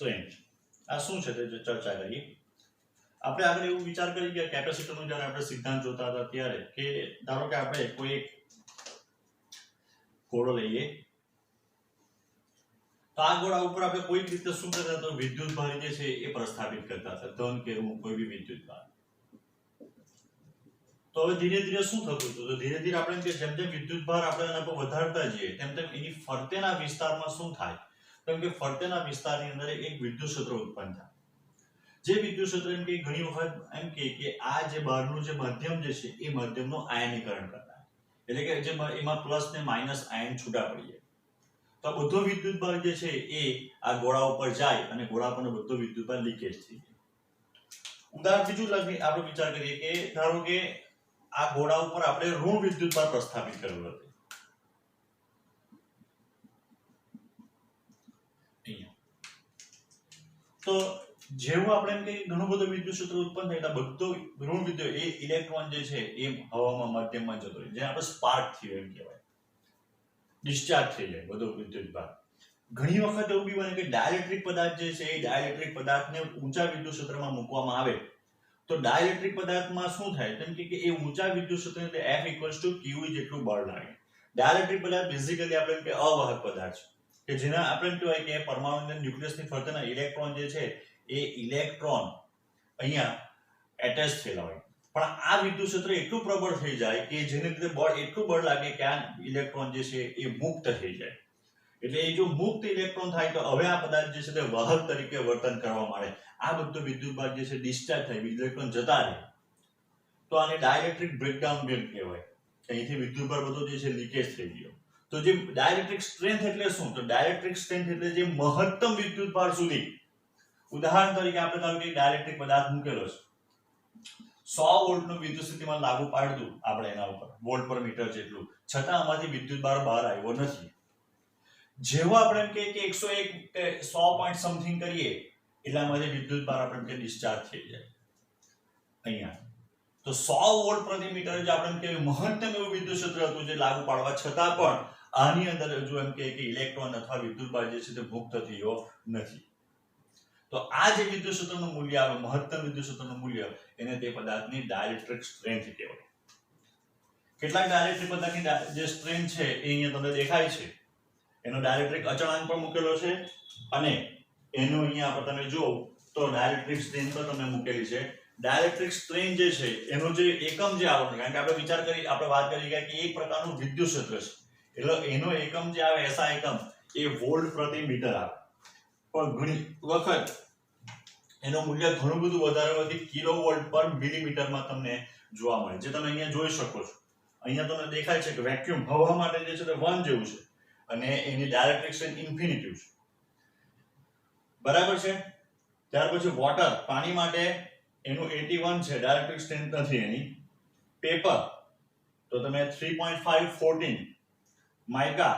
Strength આ શું છે તે ચર્ચા કરીએ। આપણે આગળ એવું વિચાર કરી કે કેપેસિટરનો જ્યારે આપણે સિદ્ધાંત જોતા હતા ત્યારે કે ધારો કે આપણે કોઈ એક ઘોડો લઈએ તો આ ઘોડા ઉપર આપણે કોઈ રીતે શું કરતા હતા, વિદ્યુત ભાર જે છે એ પ્રસ્થાપિત કરતા હતા, ધન કે કોઈ બી વિદ્યુત ભાર। તો હવે ધીરે ધીરે શું થતું હતું, તો ધીરે ધીરે આપણે કે જેમ જેમ વિદ્યુત ભાર આપણે એના પર વધારતા જઈએ તેમ તેમ એની ફરતેના વિસ્તારમાં શું થાય, કેમ કે ફરતેના વિસ્તારની અંદર એક વિદ્યુત ક્ષેત્ર ઉત્પન્ન થાય। જે વિદ્યુત ક્ષેત્ર એમ કે ઘણી વખત એમ કે આ જે બહારનું જે માધ્યમ જે છે એ માધ્યમનું આયનીકરણ કરતા, એટલે કે જે એમાં પ્લસ ને માઇનસ આયન છૂટા પડી જાય, તો આ બધો વિદ્યુત ભાર જે છે એ આ ગોળા ઉપર જાય અને ગોળા પરનો બધો વિદ્યુત ભાર લીકેજ થઈ જાય। ઉદાહરણ બીજું આપણે વિચાર કરીએ કે ધારો કે આ ગોળા ઉપર આપણે ઋણ વિદ્યુત ભાર પ્રસ્થાપિત કરેલો હતો, તો જેવું આપણે એમ કે ઘણો બધો વિદ્યુત ક્ષેત્ર ઉત્પન્ન થાય એટલે બધો ઋણ વિદ્યુત એ ઇલેક્ટ્રોન જે છે એ હવામાં માધ્યમમાં જતો રહે, જે આપણે સ્પાર્ક થયો એમ કહેવાય, ડિસ્ચાર્જ થઈ જાય બધો વિદ્યુત ભાર। ઘણી વખત એવું બી બને કે ડાઇલેક્ટ્રિક પદાર્થ જે છે એ ડાઇલેક્ટ્રિક પદાર્થને ઊંચા વિદ્યુત ક્ષેત્રમાં મૂકવામાં આવે તો ડાઇલેક્ટ્રિક પદાર્થમાં શું થાય, તેમ કે એ ઊંચા વિદ્યુત ક્ષેત્ર એટલે F = QE જેટલું બળ લાગે। ડાઇલેક્ટ્રિક પદાર્થ બેઝિકલી આપણે કે અવાહક પદાર્થ છે કે જેના આપણે કહેવાય કે પરમાણુ ન્યુક્લિયસની ફરતેના ઇલેક્ટ્રોન જે છે એ ઇલેક્ટ્રોન અહીંયા એટેચ થયેલા હોય, પણ આ વિદ્યુત ક્ષેત્ર એટલું પ્રબળ થઈ જાય કે જેને લીધે બળ એટલું બળ લાગે કે આ ઇલેક્ટ્રોન જે છે એ મુક્ત થઈ જાય। એટલે એ જો મુક્ત ઇલેક્ટ્રોન થાય તો હવે આ પદાર્થ જે છે તે વાહક તરીકે વર્તન કરવા માંડે, આ બધો વિદ્યુત ભાર જે છે ડિસ્ચાર્જ થાય, ઇલેક્ટ્રોન જતા રહે, તો આને ડાઇલેક્ટ્રિક બ્રેકડાઉન બેલ કહેવાય, અહીંથી વિદ્યુત ભાર બધો જે છે લીકેજ થઈ ગયો। તો જે ડાઇલેક્ટ્રિક સ્ટ્રેન્થ એટલે શું, તો ડાઇલેક્ટ્રિક સ્ટ્રેન્થ એટલે જે મહત્તમ વિદ્યુત ભાર સુધી, ઉદાહરણ તરીકે આપણે ધારો કે ડાઇલેક્ટ્રિક પદાર્થ મૂકેલો છે, 100 વોલ્ટનું વિદ્યુત સ્થિતિમાન લાગુ પાડ્યું આપણે એના ઉપર વોલ્ટ પર મીટર જેટલું, છતાં આમાંથી વિદ્યુત ભાર બહાર આવ્યો નથી। જેવો આપણે એમ કે 101 100 પોઈન્ટ સમથિંગ કરીએ એટલામાંથી વિદ્યુત ભાર આપણે કે ડિસ્ચાર્જ થઈ જાય અહીંયા। તો 100 વોલ્ટ પ્રતિ મીટર જે આપણે કે મહત્તમ એવું વિદ્યુત ક્ષેત્ર હતું જે લાગુ પાડવા છતાં પણ આની અંદર જો એમ કે ઇલેક્ટ્રોન અથવા વિદ્યુત ભાર જે છે તે મુક્ત થયો નથી। તો આ જે વિદ્યુત ક્ષેત્રનું મૂલ્ય આવે, મહત્તમ વિદ્યુત ક્ષેત્રનું મૂલ્ય, એને તે પદાર્થની ડાઇલેક્ટ્રિક સ્ટ્રેન્થ કહેવાય। કેટલાક ડાઇલેક્ટ્રિક પદાર્થની જે સ્ટ્રેન્થ છે એ અહીંયા તમને દેખાય છે, એનો ડાઇલેક્ટ્રિક અચળાંક પણ મૂકેલો છે અને એનો અહીંયા આપણે તમે જુઓ તો ડાઇલેક્ટ્રિક સ્ટ્રેન્થ પણ તમને મૂકેલી છે। ડાઇલેક્ટ્રિક સ્ટ્રેન્થ જે છે એનો જે એકમ જે આવે, કારણ કે આપણે વાત કરી કે એક પ્રકારનું વિદ્યુત ક્ષેત્ર છે એટલે એનો એકમ જે આવે SI એકમ એ વોલ્ટ પ્રતિ મીટર આવે, પણ ઘણી વખત એનું મૂલ્ય ઘણું બધું વધારે હોવાથી કિલોવોલ્ટ પર મિલીમીટરમાં તમને જોવા મળે, જે તમે અહીંયા જોઈ શકો છો। અહીંયા તમને દેખાય છે કે વેક્યુમ હવા માટે જે છે તે 1 જેવું છે અને એની ડાઇલેક્ટ્રિક સ્ટ્રેન્થ ઇન્ફિનિટી છે, બરાબર છે। ત્યાર પછી વોટર, પાણી માટે એનું 81 છે, ડાઇલેક્ટ્રિક સ્ટ્રેન્થ નથી એની। પેપર તો તમે 3.514, માઇકા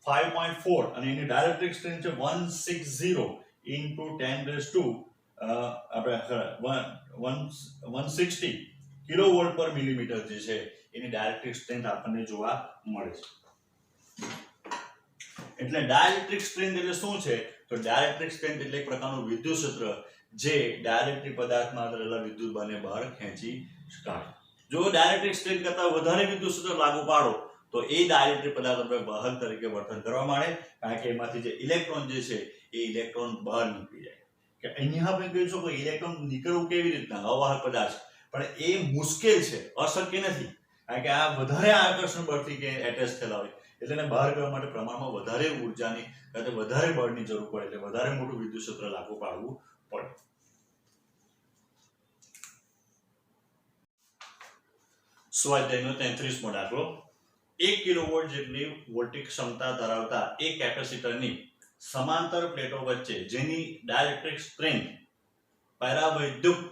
5.4 અને એની ડાઇલેક્ટ્રિક સ્ટ્રેન્થ છે 160 into 10 આપણે 160 કિલોવોલ્ટ પર મિલીમીટર જે છે એની ડાઇલેક્ટ્રિક સ્ટ્રેન્થ આપણને જોવા મળે છે। એટલે ડાઇલેક્ટ્રિક સ્ટ્રેન્થ એટલે શું છે, તો ડાઇલેક્ટ્રિક સ્ટ્રેન્થ એટલે એક પ્રકારનું વિદ્યુત ક્ષેત્ર જે ડાઇલેક્ટ્રિક પદાર્થમાં રહેલા વિદ્યુત ભારને બહાર ખેંચી કાઢે। જો ડાઇલેક્ટ્રિક સ્ટ્રેન્થ કરતા વધારે વિદ્યુત ક્ષેત્ર લાગુ પાડો તો એ ડાઇલેક્ટ્રિક પદાર્થ આપણે વાહક તરીકે વર્તન કરવા માંડે, કારણ કે એમાંથી જે ઇલેક્ટ્રોન જે છે એ ઇલેક્ટ્રોન બહાર નીકળી જાય। કે અહીંયા આપણે કહી શકો ઇલેક્ટ્રોન નીકળવું કેવી રીતના, અવાહક પદાર્થ, પણ એ મુશ્કેલ છે, અશક્ય નથી, કારણ કે આ વધારે આકર્ષણ બળથી કે એટેચ થયેલા હોય એટલે એને બહાર કાઢવા માટે પ્રમાણમાં વધારે ઉર્જાની એટલે વધારે બળની જરૂર પડે, એટલે વધારે મોટું વિદ્યુત ક્ષેત્ર લાગુ પાડવું પડે। સ્વાધ્યાયનો 33મો દાખલો, 1 કિલોવોલ્ટ જેટલી વોલ્ટિક ક્ષમતા ધરાવતા એક કેપેસિટરની સમાંતર પ્લેટો વચ્ચે જેની ડાઇલેક્ટ્રિક સ્ટ્રેન્થ પરાવૈદ્યુત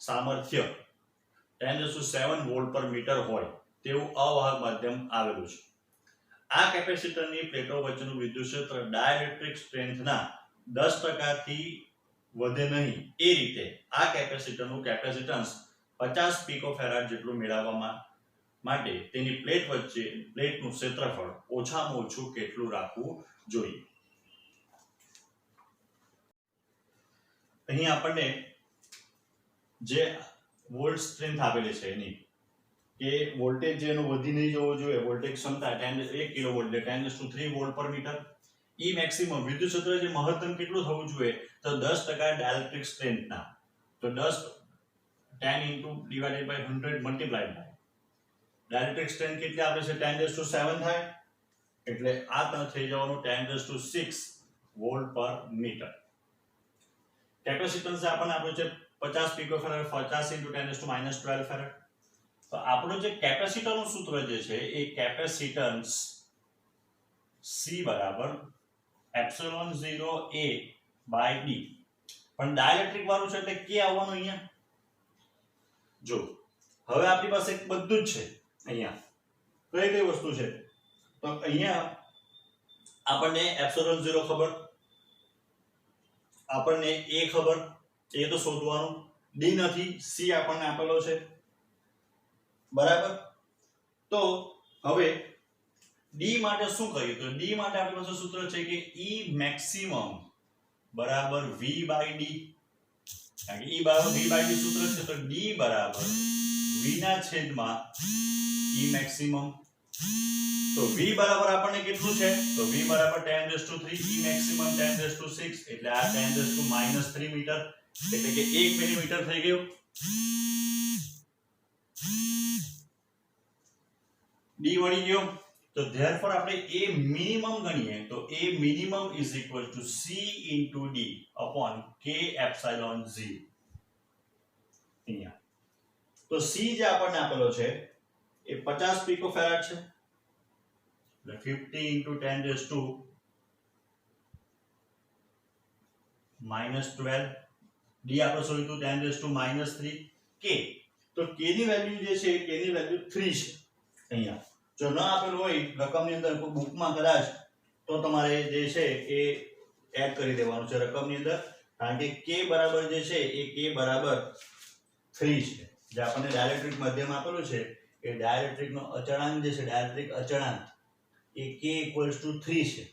સામર્થ્ય 10⁷ વોલ્ટ પર મીટર હોય તેવું અવાહક માધ્યમ આવેલું છે। આ કેપેસિટરની પ્લેટો વચ્ચેનું વિદ્યુત ક્ષેત્ર ડાઇલેક્ટ્રિક સ્ટ્રેન્થના 10% થી વધે નહીં એ રીતે આ કેપેસિટરનું કેપેસિટન્સ 50 પીકોફેરાડ જેટલું મેળવવા માટે તેની પ્લેટ વચ્ચે પ્લેટનું ક્ષેત્રફળ ઓછામાં ઓછું કેટલું રાખવું જોઈએ। અહીં આપણને જે વોલ્ટ સ્ટ્રેન્થ આપેલી છે એની કે વોલ્ટેજ જેનો વધી નહીં જવો જોઈએ, વોલ્ટેજ ક્ષમતા 1 કિલોવોલ્ટ એટલે 10⁻³ વોલ્ટ પર મીટર. ઈ મેક્સિમમ વિદ્યુત ક્ષેત્ર જે મહત્તમ કેટલું થવું જોઈએ તો 10% ડાઇલેક્ટ્રિક સ્ટ્રેન્થના, તો 10 મલ્ટીપ્લાઈડ બાય ડાઇલેક્ટ્રિક સ્ટ્રેન્થ કેટલી આપે છે 10⁻⁷ થાય એટલે આ થઈ જવાનું 10⁻⁶ વોલ્ટ પર મીટર. કેપેસિટન્સ આપણને આપ્યું છે 50 પીકોફેરાડ, 50 × 10⁻12 ફેરાડ. તો આપણું જે કેપેસિટરનું સૂત્ર જે છે એ કેપેસિટન્સ C બરાબર ε0A/d. પણ ડાઇલેક્ટ્રિક વાળું છે એટલે કે આવવાનું અહીંયા. જો હવે આપણી પાસે બધું જ છે અહીંયા. કઈ કઈ વસ્તુ છે તો અહીંયા આપણને ε0 ખબર, આપણને A ખબર, એ તો શોધવાનું. D નથી, C આપણને આપેલો છે બરાબર. તો હવે D માટે શું કરીએ તો D માટે આપણી પાસે સૂત્ર છે કે E maximum બરાબર V/d. કારણ કે E બરાબર V/d સૂત્ર છે તો D બરાબર V ના છેદમાં E maximum. તો V બરાબર આપણને કેટલું છે તો V બરાબર 10⁻³ E maximum 10⁻⁶ એટલે આ 10⁻³ મીટર એટલે કે 1 મિલીમીટર થઈ ગયું. D મળી ગયો. તો therefore આપણે A મિનિમમ ગણીએ તો A minimum is equal to C into D upon K epsilon 0. અહીંયા તો C જે આપણને આપેલો છે એ 50 પીકોફેરાડ છે એટલે 50 into 10⁻⁻12. D આપણે શોધ્યું 10⁻³ K. તો K ની વેલ્યુ જે છે K ની વેલ્યુ 3 છે અહીંયા. જો ન આપેલું હોય રકમની અંદર કોઈ બુકમાં કદાચ તો તમારે જે છે એ એડ કરી દેવાનું છે રકમની અંદર, કારણ કે K બરાબર જે છે એ K બરાબર 3 છે. જે આપણને ડાઇલેક્ટ્રિક માધ્યમ આપેલું છે એ ડાઇલેક્ટ્રિકનો અચળાંક જે છે, ડાઇલેક્ટ્રિક અચળાંક એ K = 3 છે.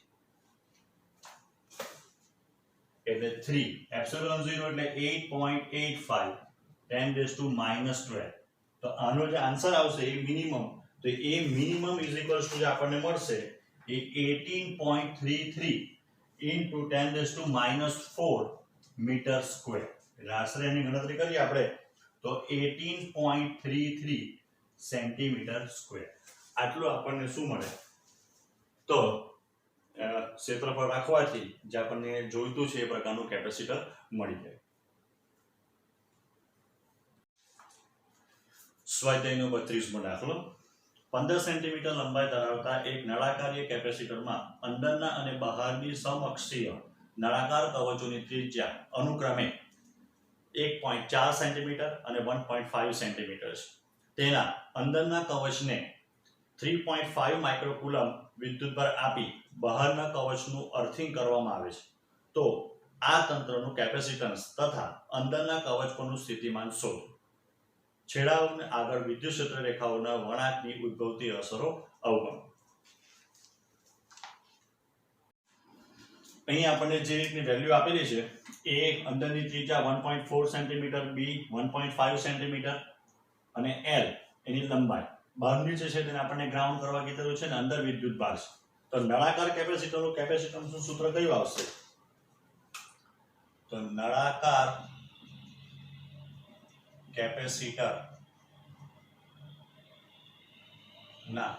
એટલે 3 ε0 એટલે 8.85 10⁻⁻12. તો આનો જે આન્સર આવશે એ મિનિમમ, તો એ મિનિમમ ઇઝ ઇક્વલ્સ ટુ જે આપણને મળશે એ 18.33 into 10⁻⁴ મીટર સ્ક્વેર. એટલે આશરે એની ગણતરી કરીએ આપણે તો 18.33 સેન્ટીમીટર સ્ક્વેર. આટલું આપણને શું મળે તો ક્ષેત્રફળ રાખવાથી જે આપણને જોઈતું છે એ પ્રકારનું કેપેસિટર મળી જાય. સ્વાધ્યાયનો 32મો દાખલો. 15 સેન્ટીમીટર લંબાઈ ધરાવતા એક નળાકારીય કેપેસિટરમાં અંદરના અને બહારની સમઅક્ષીય નળાકાર કવચોની ત્રિજ્યા અનુક્રમે 1.4 સેન્ટીમીટર અને 1.5 સેન્ટીમીટર છે. તેના અંદરના કવચને 3.5 માઇક્રોકુલમ વિદ્યુતભાર આપી બહારના કવચનું અર્થિંગ કરવામાં આવે છે. તો આ તંત્રનું કેપેસિટન્સ તથા અંદરના કવચ પરનું સ્થિતિમાન શોધો. છેડાઓને આગળ વિદ્યુત ક્ષેત્ર રેખાઓના વળાંકની ઉદ્ભવતી અસરો અવગણો. અહીં આપણને જે રીતની વેલ્યુ આપેલી છે એ અંદરની ત્રિજ્યા 1.4 સેન્ટીમીટર, B 1.5 સેન્ટીમીટર અને L એની લંબાઈ. બહારની જે છે તેને આપણને ગ્રાઉન્ડ કરવા કીધેલું છે ને અંદર વિદ્યુત ભાર છે. તો નળાકાર કેપેસિટરનું કેપેસિટન્સનું સૂત્ર કયું આવશે તો નળાકાર કેપેસિટર ના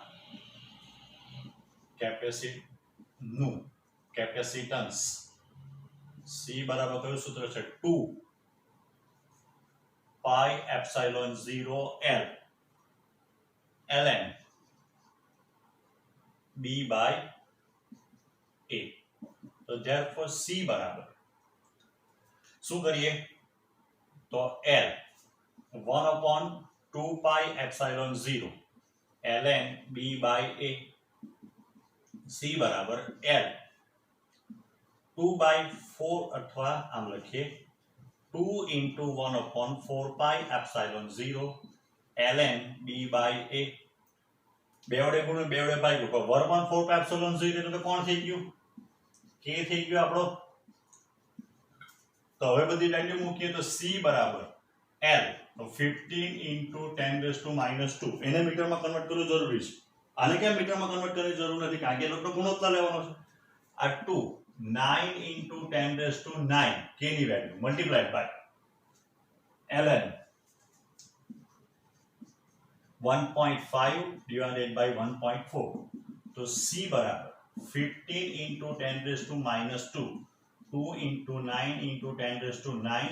કેપેસિટન્સ C બરાબર કયું સૂત્ર છે 2πε0L ln B/A. તો therefore C બરાબર શું કરીએ તો L 1/2πε0 ln B/A. C બરાબર L 2/4 અથવા આમ લખીએ 2 × 1/4πε0 ln B/A. બે વડે ગુણ્યું, બે વડે ભાગ્યું, તો 1/4πε0 એટલે તો કોણ થઈ ગયું K થઈ ગયો આપણો. તો હવે બધી વેલ્યુ મૂકીએ તો c બરાબર l, તો 15 into 10 raised to -2 એને મીટરમાં કન્વર્ટ કરવું જરૂરી છે. આને કેમ મીટરમાં કન્વર્ટ કરવાની જરૂર નથી? કારણ કે એનો ગુણોત્તર લેવાનો છે. આ 2 9 into 10 raised to 9 k ની value multiplied by ln 1.5 divided by 1.4. तो c बराबर 15 into 10 raised to -2 2 into 9 into 10 raised to 9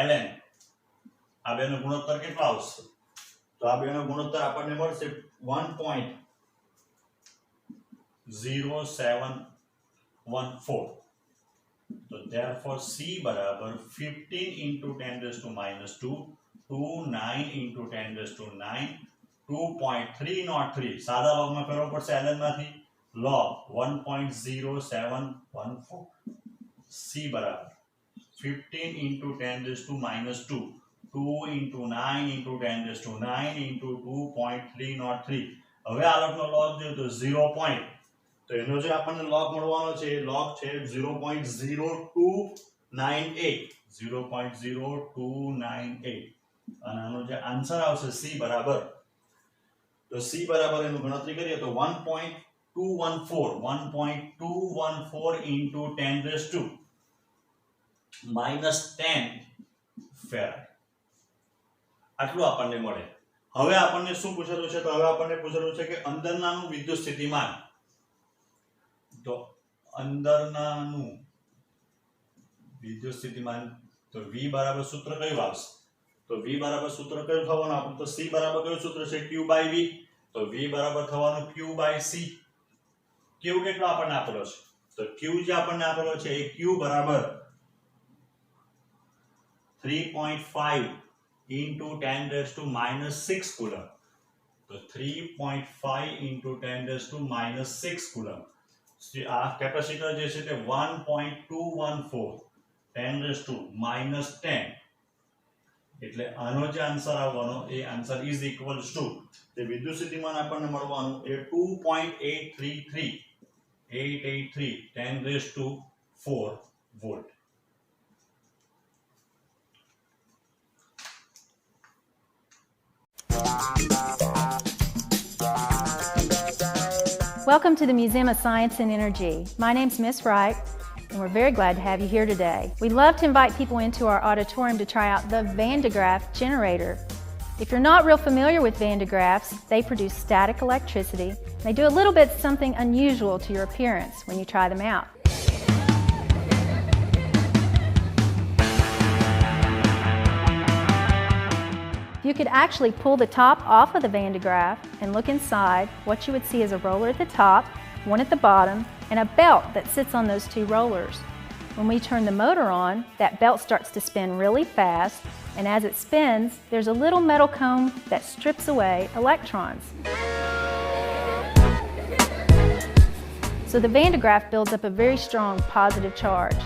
ln આ બેનો ગુણોત્તર કેટલો આવશે? તો આ બેનો ગુણોત્તર આપણને મળશે 1.0714. तो therefore c बराबर 15 into 10 raised to -2 2 9 into 10 raised to 9 2.303 सादा log में करવો પડશે ln માંથી log 1.0714. c बराबर 15 into 10 raised to -2 2 into 9 into 10 raised to 9 into 2.303. હવે આ log નો log જોઈએ તો 0. તો એનો જે આપણને log મળવાનો છે એ log છે 0.0298 0.0298 અને આનો જે આન્સર આવશે c બરાબર, તો c બરાબર એનું ગણતરી કરીએ તો 1.214 into 10 raised to -10 ફેરાડ આટલું આપણને મળે. હવે આપણને શું પૂછેલું છે? તો હવે આપણને પૂછેલું છે કે અંદરનાનું વિદ્યુત સ્થિતિમાન. તો અંદરનાનું વિદ્યુત સ્થિતિમાન તો v બરાબર સૂત્ર કયું આવશે? તો v બરાબર સૂત્ર કયું થવાનું? આપણે તો c બરાબર કયું સૂત્ર છે? q by v. તો v બરાબર થવાનું q by c. q કેટલો આપણને આપેલો છે? તો q જે આપણને આપેલો છે એ q બરાબર 3.5 into 10 raised to -6 કુલમ. તો 3.5 into 10 raised to -6 કુલમ. આ કેપેસિટર જે છે તે 1.214 10 raised to -10. એટલે આનો જે આન્સર આવવાનો એ આન્સર ઇઝ ઇક્વલ્સ ટુ તે વિદ્યુત સ્થિતિમાન આપણને મળવાનું એ 2.833 10 raised to 4 volt. Welcome to the Museum of Science and Energy. My name's Miss Wright, and we're very glad to have you here today. We love to invite people into our auditorium to try out the Van de Graaff generator. If you're not real familiar with Van de Graaffs, they produce static electricity. They do a little bit something unusual to your appearance when you try them out. You could actually pull the top off of the Van de Graaff and look inside. What you would see is a roller at the top, one at the bottom, and a belt that sits on those two rollers. When we turn the motor on, that belt starts to spin really fast, and as it spins, there's a little metal comb that strips away electrons. So the Van de Graaff builds up a very strong positive charge.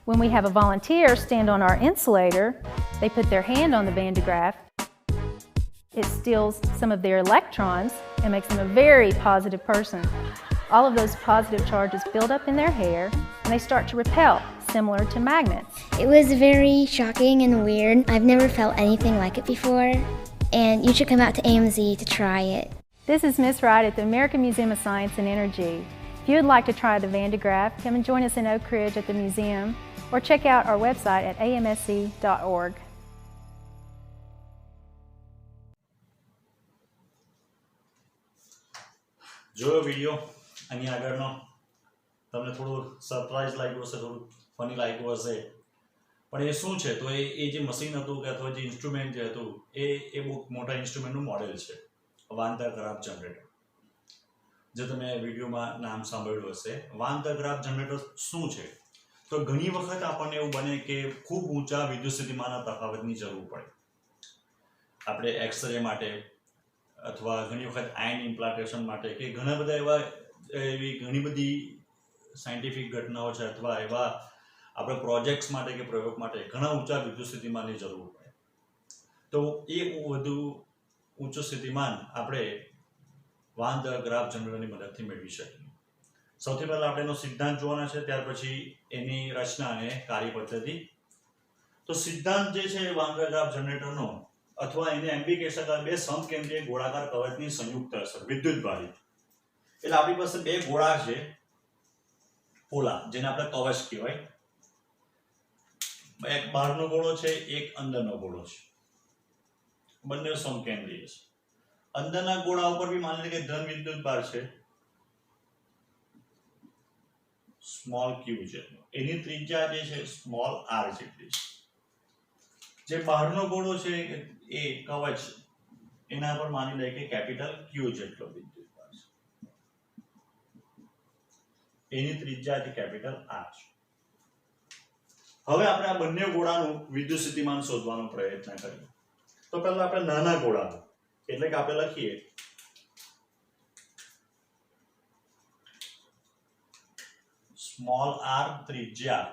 When we have a volunteer stand on our insulator, they put their hand on the Van de Graaff. It steals some of their electrons and makes them a very positive person. All of those positive charges build up in their hair and they start to repel, similar to magnets. It was very shocking and weird. I've never felt anything like it before, and you should come out to AMZ to try it. This is Miss Wright at the American Museum of Science and Energy. If you would like to try the Van de Graaff, come and join us in Oak Ridge at the museum or check out our website at amsc.org. જોયો video આની આગળનો? તમને થોડું surprise લાગ્યું હશે, થોડું funny લાગ્યું હશે, પણ એ શું છે? તો એ જે મશીન હતું કે અથવા જે ઇન્સ્ટ્રુમેન્ટ જે હતું એ બહુ મોટા ઇન્સ્ટ્રુમેન્ટનું મોડેલ છે, વાન ધ ગ્રાફ જનરેટર. જે તમે વિડીયોમાં નામ સાંભળ્યું હશે. વાન ધ ગ્રાફ જનરેટર શું છે? તો ઘણી વખત આપણને એવું બને કે ખૂબ ઊંચા વિદ્યુત સ્થિતિમાનના તફાવતની જરૂર પડે આપણે એક્સરે માટે, અથવા ઘણી વખત આયન ઇમ્પ્લાન્ટેશન માટે, કે ઘણા બધા એવી ઘણી બધી સાયન્ટિફિક ઘટનાઓ છે અથવા એવા આપણે પ્રોજેક્ટ્સ માટે કે પ્રયોગ માટે ઘણા ઊંચા વિદ્યુત સ્થિતિમાનની જરૂર પડે. તો એ વધુ ઊંચું સ્થિતિમાન આપણે વાન ધ ગ્રાફ જનરેટરની મદદથી મેળવી શકીએ. સૌથી પહેલાં આપણે એનો સિદ્ધાંત જોવાના છે, ત્યાર પછી એની રચના અને કાર્યપદ્ધતિ તો સિદ્ધાંત જે છે વાન ડેર ગ્રાફ જનરેટરનો, અથવા એને એમ બી કહી શકાય બે સમકેન્દ્રીય ગોળાકાર કવચની સંયુક્ત અસર વિદ્યુતભારિત. એટલે આપણી પાસે બે ગોળા છે પોલા, જેને આપણે કવચ કહેવાય. એક બહારનો ગોળો છે, એક અંદરનો ગોળો છે. બંને સમકેન્દ્રીય છે. અંદરના ગોળા ઉપર બી માની લે કે ધન વિદ્યુતભાર છે સ્મોલ ક્યુ જેટલો. એની ત્રિજ્યા જે છે સ્મોલ આર જેટલી છે. જે બહારનો ગોળો છે એ કવચ, એના પર માની લે કે કેપિટલ ક્યુ જેટલો વિદ્યુતભાર છે. એની ત્રિજ્યા છે કેપિટલ આર છે. હવે આપણે આ બંને ગોળાનું વિદ્યુત સ્થિતિમાન શોધવાનો પ્રયત્ન કરીએ. તો પહેલા આપણે નાના ગોળાનું, એટલે કે આપણે લખીએ સ્મોલ આર ત્રિજ્યા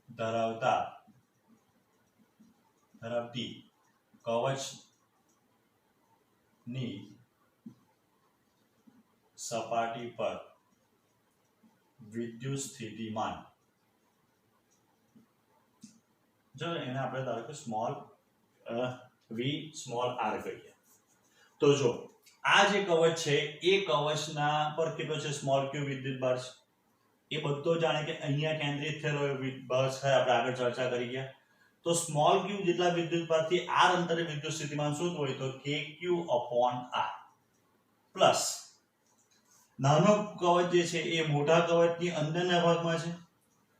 ધરાવતી કવચની સપાટી પર વિદ્યુત સ્થિતિમાન, જો એને આપણે ધારો કે સ્મોલ વી સ્મોલ આર કહીએ. તો જો આ જે કવચ છે એ કવચના પર કેટલો છે સ્મોલ ક્યુ વિદ્યુતભાર છે. એ બધો જાણે કે અહીંયા કેન્દ્રિત થયેલો ભાર છે, આપણે આગળ ચર્ચા કરી ગયા. તો સ્મોલ ક્યુ જેટલા વિદ્યુતભારથી આર અંતરે વિદ્યુત સ્થિતિમાન શોધવું હોય તો કે ક્યુ અપોન આર પ્લસ નાનો કવચ જે છે એ મોટા કવચની અંદરના ભાગમાં છે.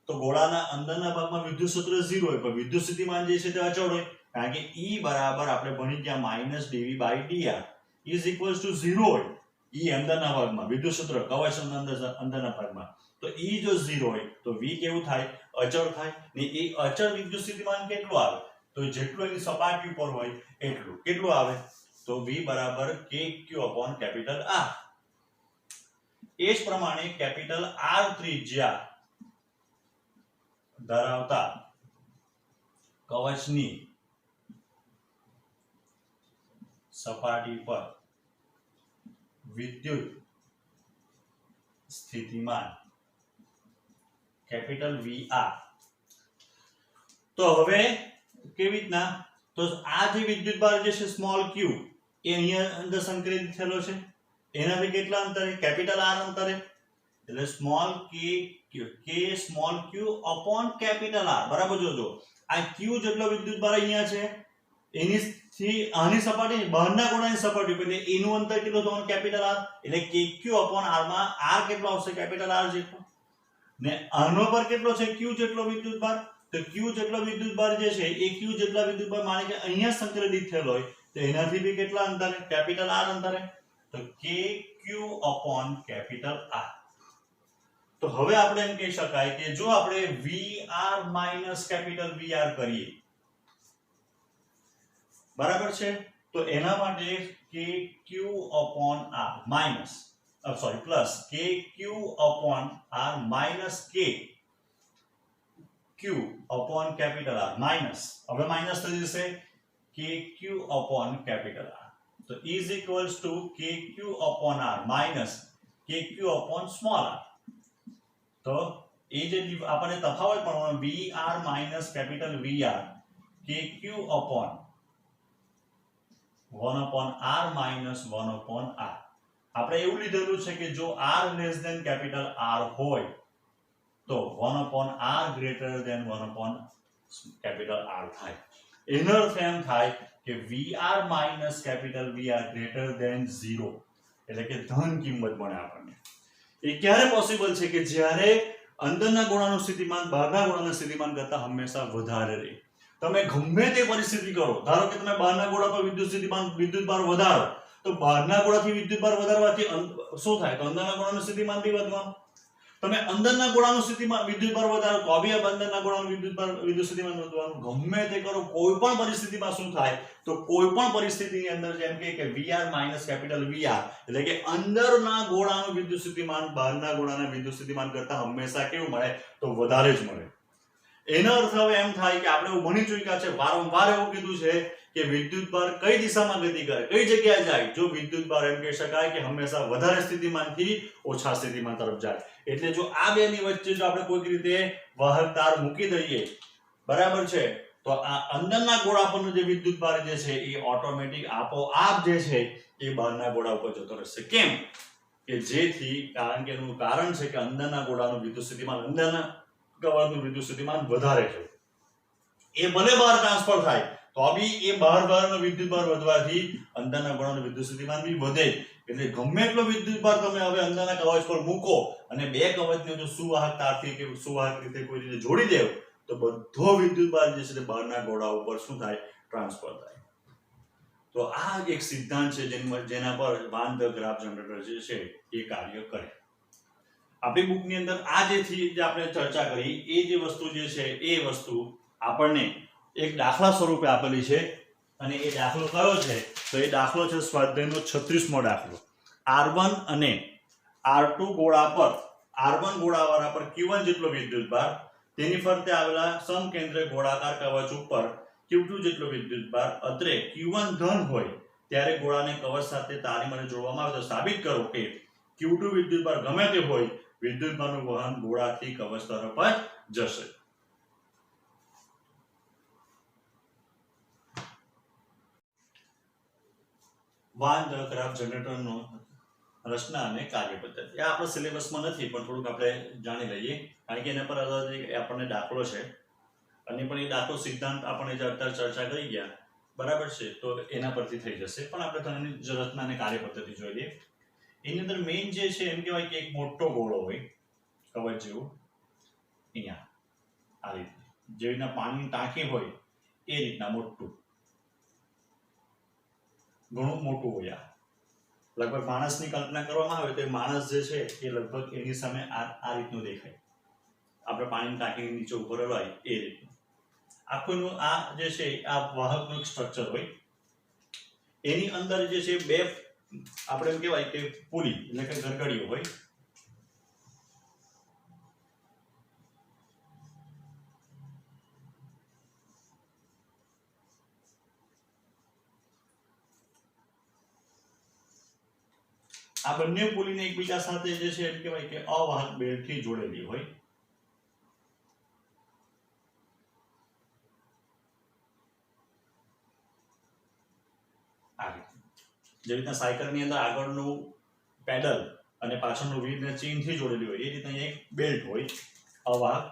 તો ગોળાના અંદરના ભાગમાં વિદ્યુત ક્ષેત્ર 0 હોય, પણ વિદ્યુત સ્થિતિમાન જે છે તે અચળ હોય, કારણ કે E બરાબર આપણે ભણી ગયા minus dV by dr is equals to 0 હોય. E અંદરના ભાગમાં વિદ્યુત ક્ષેત્ર કવચના અંદરના ભાગમાં, તો E જો 0 હોય તો V કેવું થાય? અચળ થાય. ને એ અચળ વિદ્યુત સ્થિતિમાન કેટલું આવે? તો જેટલું એની સપાટી ઉપર હોય એટલું. કેટલું આવે? તો V બરાબર KQ અપોન કેપિટલ R. એ જ પ્રમાણે કેપિટલ R ત્રિજ્યા ધરાવતા કવચની સપાટી પર વિદ્યુત સ્થિતિમાન કેપિટલ VR. તો હવે કેવી રીતના? તો આ જે વિદ્યુતભાર જે છે સ્મોલ ક્યુ એ અહીંયા અંદર સંકલિત થયેલો છે, એનાથી કેટલા અંતરે? કેપિટલ R અંતરે. એટલે સ્મોલ કે સ્મોલ ક્યુ અપોન કેપિટલ R બરાબર. જોજો આ ક્યુ જેટલો વિદ્યુતભાર અહીંયા છે, એની થી આની સપાટી બહારના ગોળાની સપાટી ઉપર, એટલે એનું અંતર કેટલું થવાનું? Capital R. એટલે KQ અપોન R માં R કેટલો આવશે? કેપિટલ R જેટલો. ને આનો પર કેટલો છે? Q જેટલો વિદ્યુતભાર. તો Q જેટલો વિદ્યુતભાર જે છે એ Q જેટલા વિદ્યુતભાર માની કે અહીંયા સંકલિત થયેલો હોય, તો એનાથી બી કેટલા અંતરે? કેપિટલ R અંતરે. તો KQ અપોન કેપિટલ R. તો હવે આપણે એમ કહી શકાય કે જો આપણે VR માઈનસ કેપિટલ VR કરીએ, બરાબર છે, તો એના માટે KQ upon R minus plus KQ upon R minus KQ upon capital R minus, હવે માઈનસ થઈ જશે KQ અપોન કેપિટલ R. તો is equals two KQ upon R minus KQ upon small r. તો એ જે આપણને તફાવત મળવાનો VR minus capital VR KQ upon 1 upon R minus 1 upon R. આપણે એવું લીધેલું છે કે જો R less than capital R હોય તો 1 upon R greater than 1 upon capital R થાય. એનો અર્થ એમ થાય કે VR minus capital VR greater than 0, એટલે કે ધન કિંમત મળે આપણને. એ ક્યારે પોસિબલ છે? કે જ્યારે અંદરના ગોળાનું સ્થિતિમાન બહારના ગોળાના સ્થિતિમાન કરતા હંમેશા વધારે રહે. તમે ગમે તે પરિસ્થિતિ કરો, ધારો કે તમે બહારના ગોળા પર વિદ્યુતભાર વધારો, તો બહારના ગોળાથી વિદ્યુતભાર વધારવાથી શું થાય? તો અંદરના ગોળાનું સ્થિતિમાન બી વધવાનું. તમે અંદરના ગોળાનું સ્થિતિમાન વિદ્યુતભાર વધારો તો બી અંદરના ગોળાનું વિદ્યુત સ્થિતિમાન વધવાનું. ગમે તે કરો, કોઈ પણ પરિસ્થિતિમાં શું થાય? તો કોઈ પણ પરિસ્થિતિની અંદર જેમ કે VR માઈનસ કેપિટલ VR, એટલે કે અંદરના ગોળાનું વિદ્યુત સ્થિતિમાન બહારના ગોળાના વિદ્યુત સ્થિતિમાન કરતા હંમેશા કેવું મળે? તો વધારે જ મળે. એનો અર્થ હવે એમ થાય કે આપણે ભણી ચૂક્યા છે, વારંવાર એવું કીધું છે કે વિદ્યુતભાર કઈ દિશામાં ગતિ કરે, કઈ જગ્યાએ જાય? જો વિદ્યુતભાર એમ કહી શકાય કે હંમેશા વધારે સ્થિતિમાનથી ઓછા સ્થિતિમાન તરફ જાય. એટલે જો આ બેની વચ્ચે જો આપણે કોઈક રીતે વાહક તાર મૂકી દઈએ બરાબર છે. તો આ અંદરના ગોળા પરનો જે વિદ્યુત ભાર જે છે એ ઓટોમેટિક આપોઆપ જે છે એ બહારના ગોળા ઉપર જતો રહેશે. કેમ કે જેથી, કારણ કે એનું કારણ છે કે અંદરના ગોળાનું વિદ્યુત સ્થિતિમાન, અંદરના કવચનું વિદ્યુત સ્થિતિમાન વધારે છે. એ ભલે બહાર ટ્રાન્સફર થાય તો બી એ બહારનો વિદ્યુત ભાર વધવાથી અંદરના ગોળાનું વિદ્યુત સ્થિતિમાન બી વધે. એટલે ગમે એટલો વિદ્યુત ભાર તમે હવે અંદરના કવચ પર મૂકો અને બે કવચને જો સુવાહક તારથી કે સુવાહક રીતે કોઈ રીતે જોડી દેવ તો બધો વિદ્યુત ભાર જે છે તે બહારના ગોળા ઉપર શું થાય? ટ્રાન્સફર થાય. તો આ એક સિદ્ધાંત છે જેના પર વાન ધ ગ્રાફ જનરેટર જે છે એ કાર્ય કરે. આપણી બુકની અંદર આ જે આપણે ચર્ચા કરી એ જે વસ્તુ જે છે એ વસ્તુ આપણને એક દાખલા સ્વરૂપે આપેલી છે અને એ દાખલો કયો છે? તો એ દાખલો છે સ્વાધ્યાયનો 36મો દાખલો. R1 અને R2 ગોળા પર, R1 ગોળાવાળા પર Q1 જેટલો વિદ્યુત ભાર, તેની ફરતે આવેલા સમકેન્દ્રીય ગોળાકાર કવચ ઉપર Q2 જેટલો વિદ્યુત ભાર, અત્રે Q1 ધન હોય ત્યારે ગોળાને કવચ સાથે તારી માટે જોડવામાં આવે તો સાબિત કરો કે Q2 વિદ્યુત ભાર ગમે તે હોય, વિદ્યુત ભારનું વહન ગોળાથી કવચ તરફ જ જશે. વાન ધ ગ્રાફ જનરેટરનો રચના અને કાર્ય પદ્ધતિ આ આપણા સિલેબસમાં નથી, પણ થોડુંક આપણે જાણી લઈએ કારણ કે એના પર આપણને દાખલો છે અને પણ એ દાખલો સિદ્ધાંત આપણે અત્યારે ચર્ચા કરી ગયા, બરાબર છે, તો એના પરથી થઈ જશે. પણ આપણે તેની રચના અને કાર્ય પદ્ધતિ જોઈ લઈએ. એની અંદર મેઇન જે છે એમ કહેવાય કે એક મોટો ગોળો હોય કવચ જેવું, અહીંયા આ રીતે જેવી રીતના પાણીની ટાંકી હોય એ રીતના મોટું, ઘણું મોટું હોય. આ લગભગ માણસની કલ્પના કરવામાં આવે તો માણસ જે છે એ લગભગ એની સામે આ રીતનું દેખાય. આપણે પાણીની ટાંકીની નીચે ઉભો રહેલો હોય એ રીતનું આખું આ જે છે આ વાહકનું એક સ્ટ્રક્ચર હોય. એની અંદર જે છે બે આપણે એમ કહેવાય કે પુલી એટલે કે ગરગડીઓ હોય. આ બંને પુલીને એકબીજા સાથે જે છે એમ કહેવાય કે અવાહક બેલ્ટથી જોડેલી હોય. જે રીતના સાયકલની અંદર આગળનું પેડલ અને પાછળનું વ્હીલ ને ચેઇનથી જોડેલી હોય એ રીતના એક બેલ્ટ હોય અવાહક.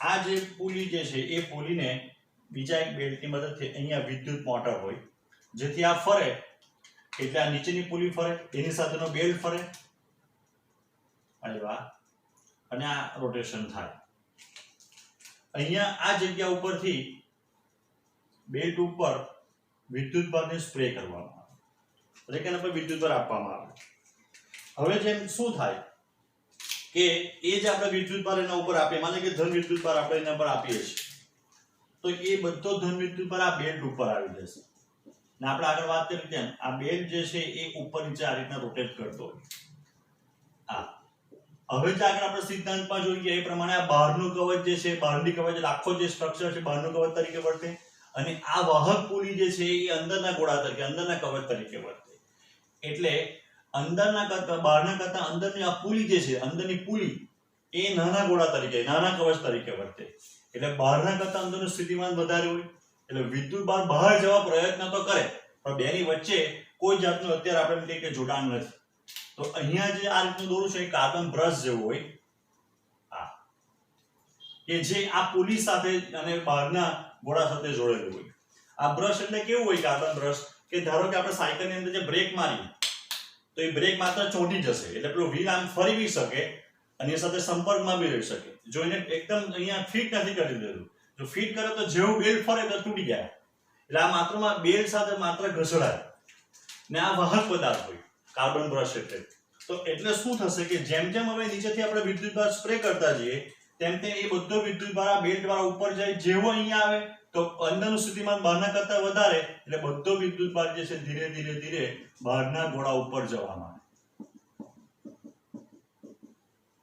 આ જે પુલી જે છે એ પુલીને બીજા એક બેલ્ટની મદદથી અહીંયા વિદ્યુત મોટર હોય જેથી આ ફરે એટલે આ નીચેની પુલી ફરે, એની સાથેનો બેલ્ટ ફરે અને આ રોટેશન થાય. અહીંયા આ જગ્યા ઉપરથી બેલ્ટ ઉપર વિદ્યુત ભારને સ્પ્રે કરવામાં આવે એટલે કે એના પર વિદ્યુત ભાર આપવામાં આવે. હવે જેમ શું થાય કે એ જે આપણે વિદ્યુત ભાર એના ઉપર આપીએ, માને કે ધન વિદ્યુત ભાર આપણે એના પર આપીએ છીએ તો એ બધો ધન વિદ્યુત ભાર આ બેલ્ટ ઉપર આવી જશે. ને આપણે આગળ વાત કરી તેમ આ બેલ્ટ જે છે એ ઉપર નીચે આ રીતના રોટેટ કરતો હોય. હવે જે આગળ આપણે સિદ્ધાંતમાં જોઈએ એ પ્રમાણે આ બહારનું કવચ જે છે, બહારની કવચ આખો જે સ્ટ્રક્ચર છે બહારનું કવચ તરીકે વર્તે અને આ વાહક પુલી જે છે એ અંદરના ગોળા તરીકે, અંદરના કવચ તરીકે વર્તે. એટલે અંદરના કરતા બહારના કરતા અંદરની આ પુલી જે છે, અંદરની પુલી એ નાના ગોળા તરીકે, નાના કવચ તરીકે વર્તે. એટલે બહારના કરતા અંદરનું સ્થિતિમાન વધારે હોય એટલે વિદ્યુત ભાર બહાર જવા પ્રયત્ન તો કરે પણ બેની વચ્ચે કોઈ જાતનું અત્યારે આપણે કહીએ કે જોડાણ નથી. તો અહીંયા જે આ રીતનું દોરું છે એ કાર્બન બ્રશ જેવું હોય આ કે જે આ પુલી સાથે અને બહારના ગોળા સાથે જોડેલું હોય. આ બ્રશ એટલે કેવું હોય કાર્બન બ્રશ કે ધારો કે આપણે સાયકલની અંદર જે બ્રેક મારી તો એ બ્રેક માત્ર ચોંટી જશે એટલે પેલો વ્હીલ આમ ફરી બી શકે અને એ સાથે સંપર્કમાં બી રહી શકે. જો એને એકદમ અહીંયા ફિટ નથી કરી દીધું, જો ફિટ કરે તો જેવું બેલ્ટ ફરે તો તૂટી જાય. એટલે આ માત્રમાં બેલ્ટ સાથે માત્ર ઘસડાય ને આ વાહક પદાર્થ હોય કાર્બન બ્રશ એટલે. તો એટલે શું થશે કે જેમ જેમ હવે નીચેથી આપણે વિદ્યુત ભાર સ્પ્રે કરતા જઈએ તેમ તેમ એ બધો વિદ્યુત ભાર આ બેલ્ટ વાળા ઉપર જાય. જેવો અહીંયા આવે તો અંદરનું સ્થિતિમાન બહારના કરતા વધારે એટલે બધો વિદ્યુત ભાર જે છે ધીરે ધીરે ધીરે બહારના ગોળા ઉપર જવામાં આવે.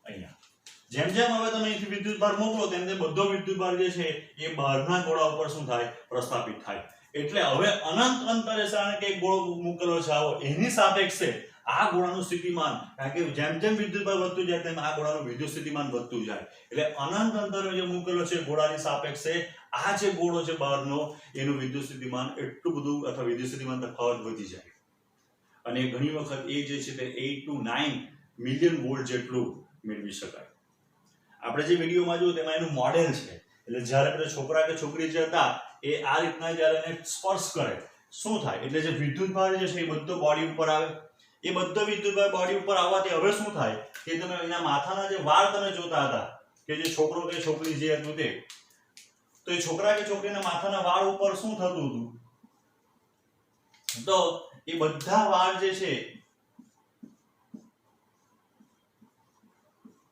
અહીંયા જેમ જેમ હવે તમે અહીંથી વિદ્યુત ભાર મોકલો તેમ તેમ બધો વિદ્યુત ભાર જે છે એ બહારના ગોળા ઉપર શું થાય? પ્રસ્થાપિત થાય. એટલે હવે અનંત અંતરે કારણ કે એક ગોળો મૂકેલો છે આવો એની સાપેક્ષે આ ગોળાનું સ્થિતિમાન, કારણ કે જેમ જેમ વિદ્યુતભાર વધતું જાય તેમ આ ગોળાનું વિદ્યુત સ્થિતિમાન વધતું જાય, એટલે અનંત અંતરે જે મૂકેલો છે ગોળાની સાપેક્ષે આ જે ગોળો છે બહારનો એનું વિદ્યુત સ્થિતિમાન એટલું બધું અથવા વિદ્યુત સ્થિતિમાન તફાવત વધી જાય, અને ઘણી વખત એ જે છે તે 8 to 9 મિલિયન વોલ્ટ જેટલું મેળવી શકાય. આપણે જે વિડીયોમાં જોયું તેમાં એનું મોડેલ છે, એટલે જ્યારે આપણે છોકરા કે છોકરી જે હતા એ આ રીતના જ્યારે એને સ્પર્શ કરે શું થાય, એટલે જે વિદ્યુતભાર જે છે એ બધો બોડી ઉપર આવે, એ બધો વિદ્યુતભાર બોડી ઉપર આવવાથી હવે શું થાય કે તમે એના માથાના જે વાળ તમે જોતા હતા કે જે છોકરો કે છોકરી જે હતું તે, તો એ છોકરા કે છોકરીના માથાના વાળ ઉપર શું થતું હતું, તો એ બધા વાળ જે છે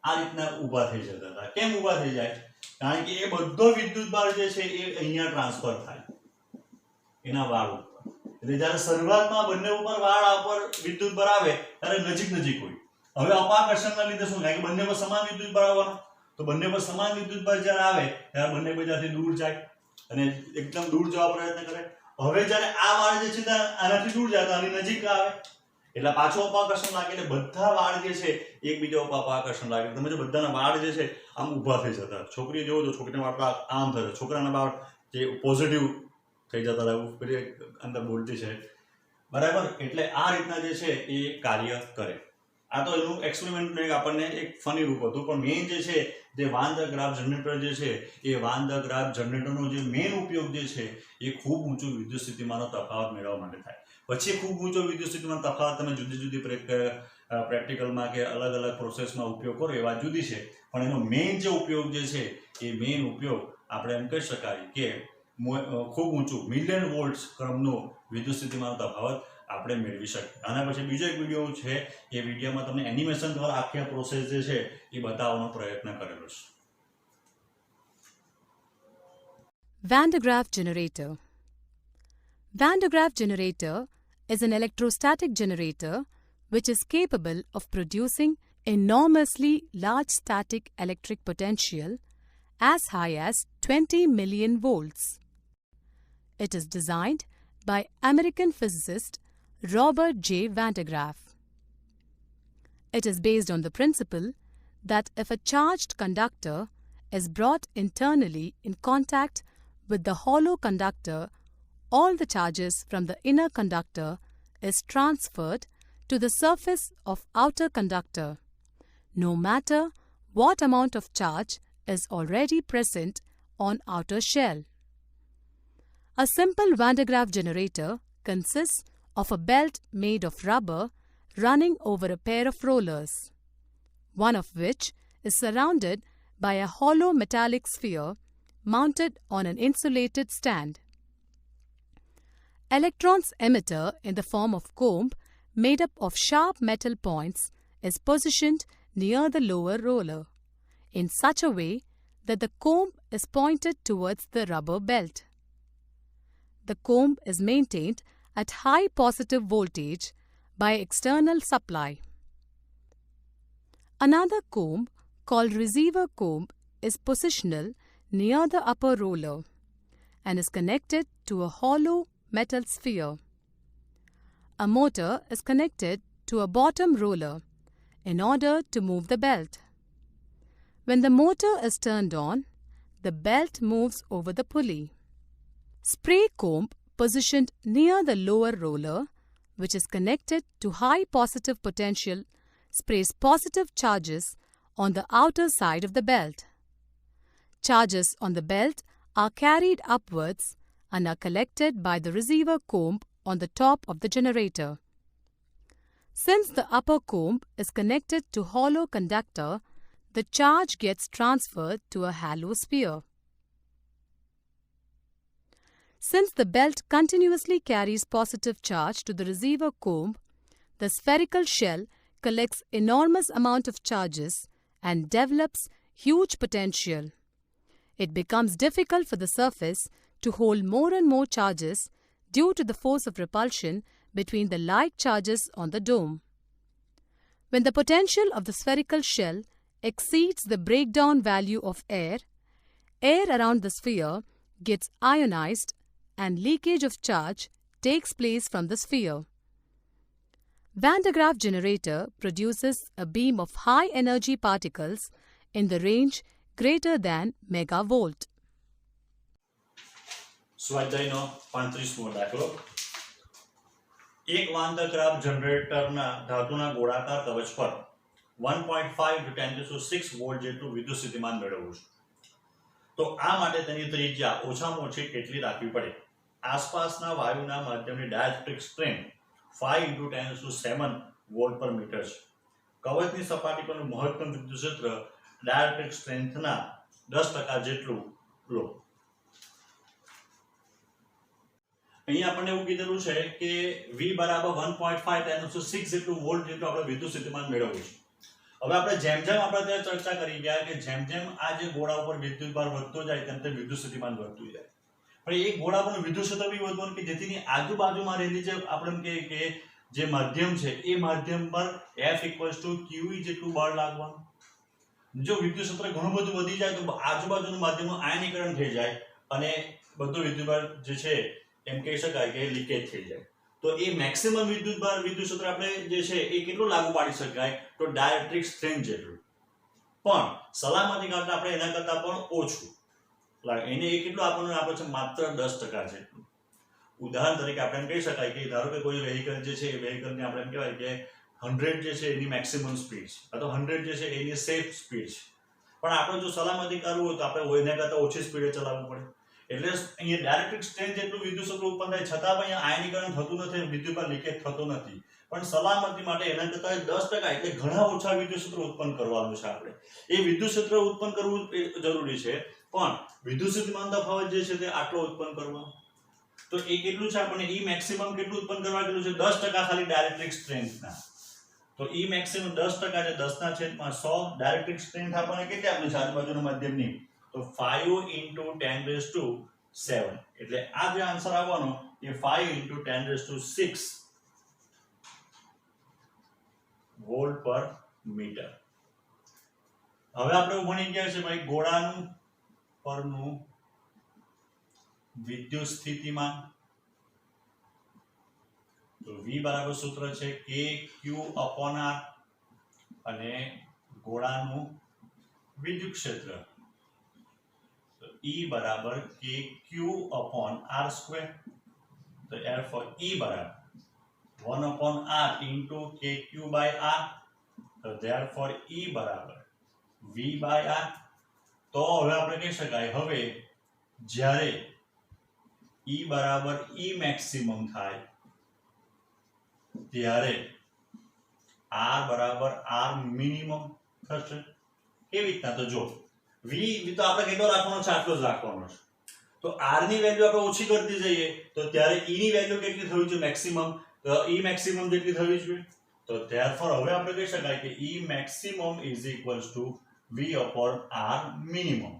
આ રીતના ઊભા થઈ જતા હતા. કેમ ઊભા થઈ જાય? કારણ કે એ બધો વિદ્યુતભાર જે છે એ અહીંયા ટ્રાન્સફર થાય એના વાળ ઉપર. એટલે જ્યારે શરૂઆતમાં બંને ઉપર વાળ ઉપર વિદ્યુતભાર આવે ત્યારે નજીક નજીક હોય. હવે અપાકર્ષણના લીધે શું થાય કે બંને પર સમાન વિદ્યુતભાર આવવાનો, તો બંને પર સમાન વિદ્યુતભાર જ્યારે આવે ત્યારે બંને એકબીજાથી દૂર જાય અને એકદમ દૂર જવા પ્રયત્ન કરે. હવે જ્યારે આ વાળ જે છે આનાથી દૂર જાય તો આની નજીક આવે એટલે પાછો અપાકર્ષણ લાગે, એટલે બધા વાળ જે છે એકબીજા ઉપર અપાકર્ષણ લાગે. તમે જો બધાના વાળ જે છે આમ ઊભા થઈ જતા, છોકરી જોવો તો છોકરીના વાળ આમ થતા, છોકરાના વાળ જે પોઝિટિવ થઈ જતા હતા, પેલી અંદર બોલતી છે બરાબર. એટલે આ રીતના જે છે એ કાર્ય કરે. આ તો એનું એક્સપેરિમેન્ટનું આપણને એક ફની રૂપ હતું, પણ મેઇન જે છે જે વાન ધ ગ્રાફ જનરેટર જે છે એ વાન ધ ગ્રાફ જનરેટરનો જે મેઇન ઉપયોગ જે છે એ ખૂબ ઊંચું વિદ્યુત સ્થિતિમાનનો તફાવત મેળવવા માટે થાય. પછી ખૂબ ઊંચો વિદ્યુત સ્થિતિમાન તફાવત તમે જુદી જુદી પ્રેક્ટિકલમાં કે અલગ અલગ પ્રોસેસમાં ઉપયોગ કરો એ વાત જુદી છે, પણ એનો મેઇન જે ઉપયોગ જે છે એ મેઇન ઉપયોગ આપણે એમ કહી શકાય કે ખૂબ ઊંચું મિલિયન વોલ્ટ્સ ક્રમનો વિદ્યુત સ્થિતિમાનનો તફાવત આપણે મેળવી શકીએ. આના પછી બીજો એક વિડીયો છે, એ વિડીયોમાં તમને એનિમેશન દ્વારા આખી પ્રોસેસ જે છે એ બતાવવાનો પ્રયત્ન કરેલો છે. Van de Graaff generator. Van de Graaff generator is an electrostatic generator which is capable of producing enormously large static electric potential as high as 20 million volts. It is designed by American physicist Robert J. Van de Graaff. It is based on the principle that if a charged conductor is brought internally in contact with the hollow conductor, all the charges from the inner conductor is transferred to the surface of outer conductor, no matter what amount of charge is already present on outer shell. A simple Van de Graaff generator consists of a belt made of rubber running over a pair of rollers, one of which is surrounded by a hollow metallic sphere mounted on an insulated stand. Electrons emitter in the form of comb made up of sharp metal points is positioned near the lower roller in such a way that the comb is pointed towards the rubber belt. The comb is maintained at high positive voltage by external supply. Another comb, called receiver comb, is positional near the upper roller and is connected to a hollow metal sphere. A motor is connected to a bottom roller in order to move the belt. When the motor is turned on, the belt moves over the pulley. Spray comb positioned near the lower roller, which is connected to high positive potential, sprays positive charges on the outer side of the belt. Charges on the belt are carried upwards and are collected by the receiver comb on the top of the generator. Since the upper comb is connected to hollow conductor, the charge gets transferred to a hollow sphere. Since the belt continuously carries positive charge to the receiver comb, the spherical shell collects enormous amount of charges and develops huge potential. It becomes difficult for the surface to hold more and more charges due to the force of repulsion between the like charges on the dome. When the potential of the spherical shell exceeds the breakdown value of air, air around the sphere gets ionized and leakage of charge takes place from the sphere. Van de Graaff generator produces a beam of high energy particles in the range greater than megavolt. સ્વાધ્યાયનો 35મો દાખલો. એક van the graph જનરેટરના ધાતુના ગોળાકાર કવચ પર 1.5 × 10⁶ volt જેટલું વિદ્યુત સ્થિતિમાન મેળવવું છે. તો આ માટે તેની ત્રિજ્યા ઓછામાં ઓછી કેટલી રાખવી પડે? આસપાસના વાયુના માધ્યમની ડાયલેક્ટ્રિક સ્ટ્રેન્થ 5 × 10⁷ વોલ્ટ પર મીટર છે. કવચની સપાટી પરનું મહત્તમ વિદ્યુત ક્ષેત્ર ડાયલેક્ટ્રિક સ્ટ્રેન્થના 10% જેટલું લો. અહીંયા આપણને એવું કીધેલું છે કે V બરાબર 1.5 × 10⁶ જેટલું વોલ્ટ જેટલું આપણે વિદ્યુત સ્થિતિમાન મેળવવું છે. હવે આપણે જેમ આપણે ત્યાં ચર્ચા કરી ગયા કે જેમ આ જે ગોળા ઉપર વિદ્યુતભાર વધતો જાય તેમ તેમ વિદ્યુત સ્થિતિમાન વધતું જાય. પણ એ ગોળા પરનું વિદ્યુત ક્ષેત્ર બી વધવાનું કે જેથી આજુબાજુમાં રહેલી જે આપણે કે જે માધ્યમ છે એ માધ્યમ પર F = QE જેટલું બળ લાગવાનું. જો વિદ્યુત ક્ષેત્ર ઘણું બધું વધી જાય તો આજુબાજુનું માધ્યમનું આયનીકરણ થઈ જાય અને બધું વિદ્યુતભાર જે છે એમ કહી શકાય કે લીકેજ થઈ જાય. તો એ મેક્સિમમ વિદ્યુત ક્ષેત્ર આપણે જે છે એ કેટલું લાગુ પાડી શકાય? તો ડાયલેક્ટ્રિક સ્ટ્રેન્થ જેટલું. પણ સલામતી કરતા આપણે એના કરતા પણ ઓછું એને એ કેટલું આપણને આપે છે? માત્ર 10% જેટલું. ઉદાહરણ તરીકે આપણે એમ કહી શકાય કે ધારો કે કોઈ વેહિકલ જે છે એ વેહિકલને આપણે એમ કહેવાય કે 100 જે છે એની મેક્સિમમ સ્પીડ છે અથવા 100 જે છે એની સેફ સ્પીડ છે. પણ આપણે જો સલામતી કરવું હોય તો આપણે એના કરતા ઓછી સ્પીડે ચલાવવું પડે. એટલે અહીંયા ડાયલેક્ટ્રિક સ્ટ્રેન્થ જેટલું વિદ્યુત ક્ષેત્ર ઉત્પન્ન થાય છતાં પણ અહીંયા આયનીકરણ થતું નથી, વિદ્યુતભાર લીકેજ થતો નથી. પણ સલામતી માટે એના કરતા 10% એટલે ઘણા ઓછા વિદ્યુત ક્ષેત્ર ઉત્પન્ન કરવાનું છે. આપણે એ વિદ્યુત ક્ષેત્ર ઉત્પન્ન કરવું જરૂરી છે, પણ વિદ્યુત સ્થિતિમાન તફાવત જે છે તે આટલો ઉત્પન્ન કરવાનો. તો એ કેટલું છે? આપણને E મેક્સિમમ કેટલું ઉત્પન્ન કરવા કેટલું છે? 10% ખાલી ડાયલેક્ટ્રિક સ્ટ્રેન્થના. તો E મેક્સિમમ 10% છે 10/100. ડાયલેક્ટ્રિક સ્ટ્રેન્થ આપણને કેટલી આપણી છે આજુબાજુના માધ્યમની? તો 5 × 10⁷. એટલે આ જે આન્સર આવવાનો એ 5 × 10⁶ વોલ્ટ પર મીટર. હવે આપણે ભણી ગયા છે ભાઈ ગોળાનું પરનું વિદ્યુત સ્થિતિમાન. તો V બરાબર સૂત્ર છે KQ/R અને ગોળાનું વિદ્યુત ક્ષેત્ર E બરાબર KQ/R². તો therefore E બરાબર 1/R × KQ/R. તો therefore E બરાબર V/R. તો હવે આપણે કહી શકાય હવે જ્યારે E બરાબર E મેક્સિમમ થાય ત્યારે R બરાબર R મિનિમમ થશે. કેવી રીતના? તો જો V તો આપણે કેટલો રાખવાનો છે? આટલો જ રાખવાનો છે. તો R ની વેલ્યુ આપણે ઓછી કરતી જઈએ તો ત્યારે E ની વેલ્યુ કેટલી થવી જોઈએ? મેક્સિમમ. તો E મેક્સિમમ જેટલી થવી જોઈએ. તો therefore હવે આપણે કહી શકાય કે E maximum = V/R minimum.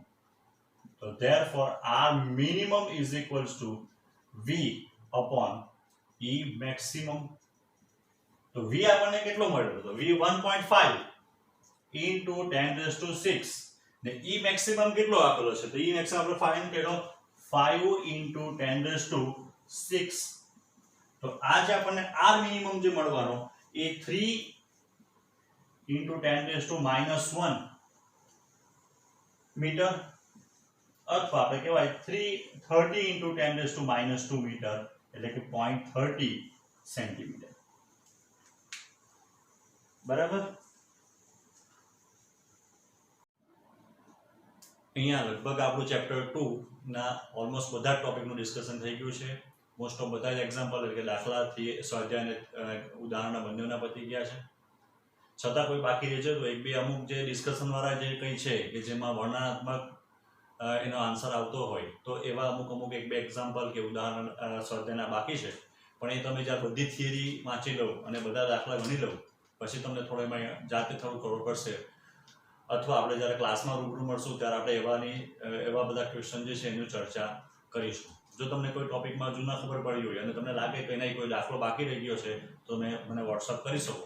તો therefore R minimum = V/E maximum. તો V આપણને કેટલો મળ્યો? તો V 1.5 × 10⁶. ને E મેક્સિમમ કેટલો આપેલો છે? તો E મેક્સિમમ આપણે ફાઇન્ડ કર્યો 5 × 10⁶. તો આ જે આપણને R મિનિમમ જે મળવાનો એ 3 × 10⁻⁻1 મીટર અથવા આપણે કહેવાય 30 × 10⁻⁻2 મીટર એટલે કે 0.30 સેન્ટીમીટર. બરાબર. અહીંયા લગભગ આપણું ચેપ્ટર 2 ના ઓલમોસ્ટ બધા ટોપિકનું ડિસ્કશન થઈ ગયું છે. મોસ્ટ ઓફ બધા જ એક્ઝામ્પલ એટલે કે દાખલાથી સ્વાધ્યાય અને ઉદાહરણના બંનેના પતી ગયા છે. છતાં કોઈ બાકી રહે છે તો એક બે અમુક જે ડિસ્કશન વાળા જે કંઈ છે કે જેમાં વર્ણનાત્મક એનો આન્સર આવતો હોય તો એવા અમુક એક બે એક્ઝામ્પલ કે ઉદાહરણ સ્વાધ્યાયના બાકી છે. પણ એ તમે જ્યારે બધી થિયરી વાંચી લો અને બધા દાખલા ગણી લો પછી તમને થોડો એમાં જાતે થોડું ખબર પડશે. અથવા આપણે જ્યારે ક્લાસમાં રૂબરૂ મળશું ત્યારે આપણે એવા બધા ક્વેશ્ચન જે છે એની ચર્ચા કરીશું. જો તમને કોઈ ટોપિકમાં હજુ ના ખબર પડી હોય અને તમને લાગે કે નહીં કોઈ દાખલો બાકી રહી ગયો છે તો મને વોટ્સઅપ કરી શકો.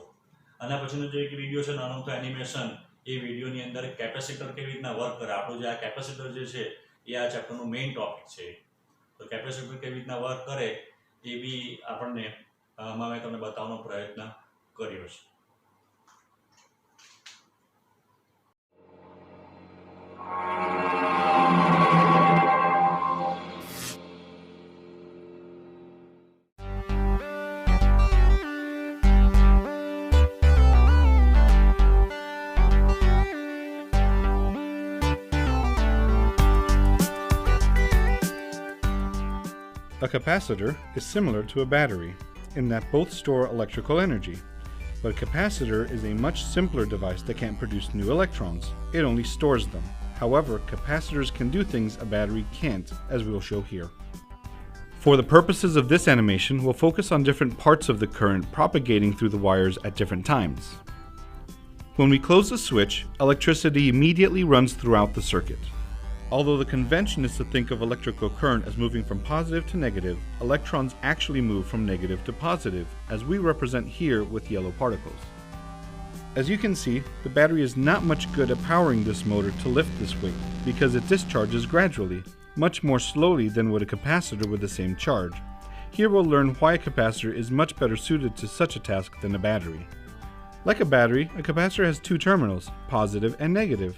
અને પછીનો જે એક વિડીયો છે નાનો તો એનિમેશન, એ વિડીયોની અંદર કેપેસિટર કેવી રીતના વર્ક કરે, આપણું જે આ કેપેસિટર જે છે એ આ ચેપ્ટરનું મેઇન ટોપિક છે. તો કેપેસિટર કેવી રીતના વર્ક કરે એ બી આપણને મેં તમને બતાવવાનો પ્રયત્ન કર્યો છે. A capacitor is similar to a battery in that both store electrical energy, but a capacitor is a much simpler device that can't produce new electrons. It only stores them. However, capacitors can do things a battery can't, as we will show here. For the purposes of this animation, we'll focus on different parts of the current propagating through the wires at different times. When we close the switch, electricity immediately runs throughout the circuit. Although the convention is to think of electrical current as moving from positive to negative, electrons actually move from negative to positive, as we represent here with yellow particles. As you can see, the battery is not much good at powering this motor to lift this weight, because it discharges gradually, much more slowly than would a capacitor with the same charge. Here we'll learn why a capacitor is much better suited to such a task than a battery. Like a battery, a capacitor has two terminals, positive and negative.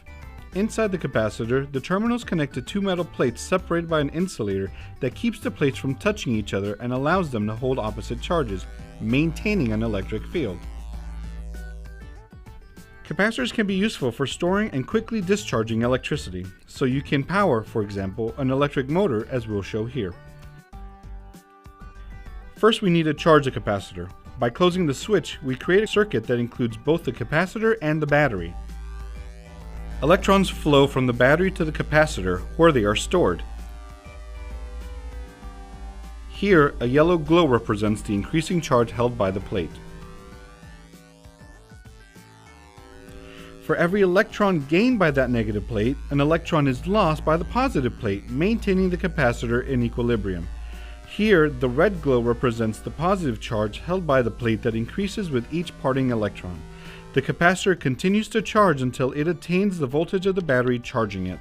Inside the capacitor, the terminals connect to two metal plates separated by an insulator that keeps the plates from touching each other and allows them to hold opposite charges, maintaining an electric field. Capacitors can be useful for storing and quickly discharging electricity, so you can power, for example, an electric motor, as we'll show here. First, we need to charge the capacitor. By closing the switch, we create a circuit that includes both the capacitor and the battery. Electrons flow from the battery to the capacitor, where they are stored. Here, a yellow glow represents the increasing charge held by the plate. For every electron gained by that negative plate, an electron is lost by the positive plate, maintaining the capacitor in equilibrium. Here, the red glow represents the positive charge held by the plate that increases with each parting electron. The capacitor continues to charge until it attains the voltage of the battery charging it.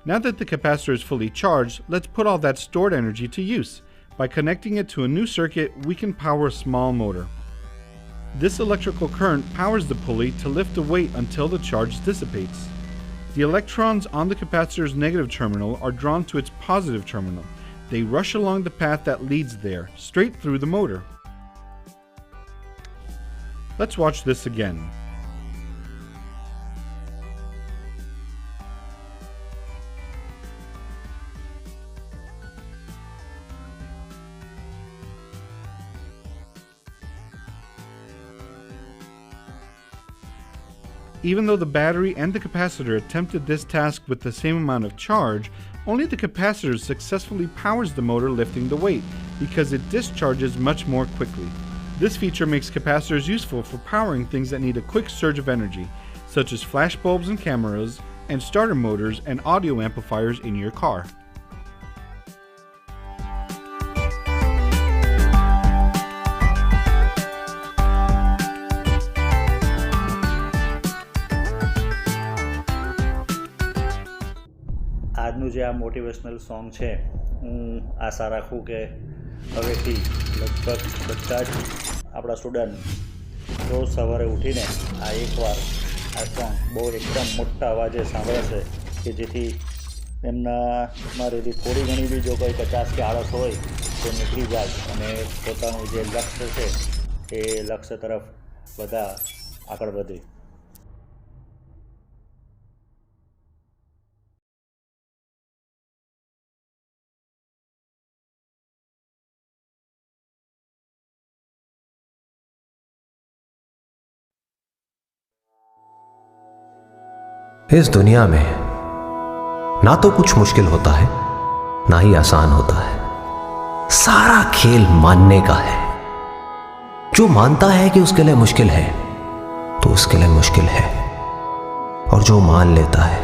Now that the capacitor is fully charged, let's put all that stored energy to use. By connecting it to a new circuit, we can power a small motor. This electrical current powers the pulley to lift the weight until the charge dissipates. The electrons on the capacitor's negative terminal are drawn to its positive terminal. They rush along the path that leads there, straight through the motor. Let's watch this again. Even though the battery and the capacitor attempted this task with the same amount of charge, only the capacitor successfully powers the motor lifting the weight, because it discharges much more quickly. This feature makes capacitors useful for powering things that need a quick surge of energy, such as flash bulbs and cameras, and starter motors and audio amplifiers in your car. આજનું જે આ motivational song છે, હું આશા રાખું કે હવેથી લગભગ બધા જ આપણા સ્ટુડન્ટ રોજ સવારે ઉઠીને આ એકવાર આ સોંગ બહુ એકદમ મોટા અવાજે સાંભળે છે, કે જેથી એમનામાં રહેલી થોડી ઘણી બી જો કોઈ કચાશ કે આળસ હોય તો નીકળી જાય અને પોતાનું જે લક્ષ્ય છે એ લક્ષ્ય તરફ બધા આગળ વધે. इस दुनिया में ना तो कुछ मुश्किल होता है ना ही आसान होता है. सारा खेल मानने का है. जो मानता है कि उसके लिए मुश्किल है तो उसके लिए मुश्किल है, और जो मान लेता है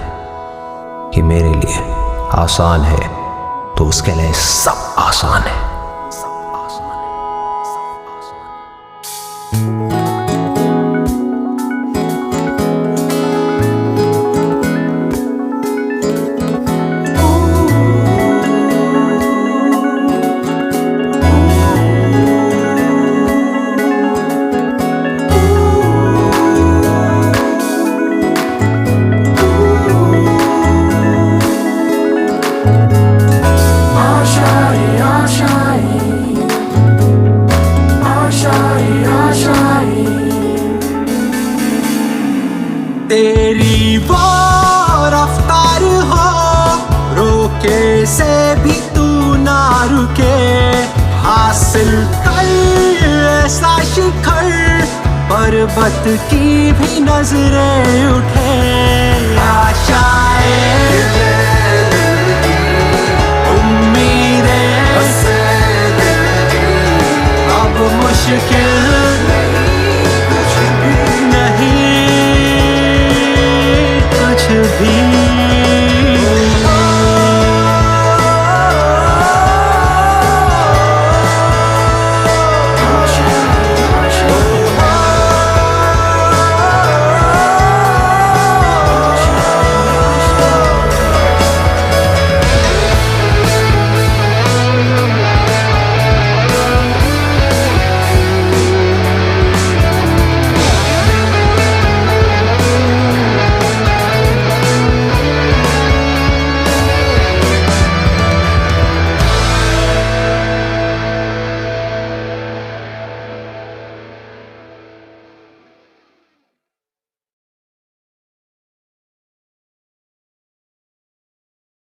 कि मेरे लिए आसान है तो उसके लिए सब आसान है. से भी तू ना रुके, हासिल कर ऐसा शिखर, पर्वत की भी नजरें उठे, आशाएं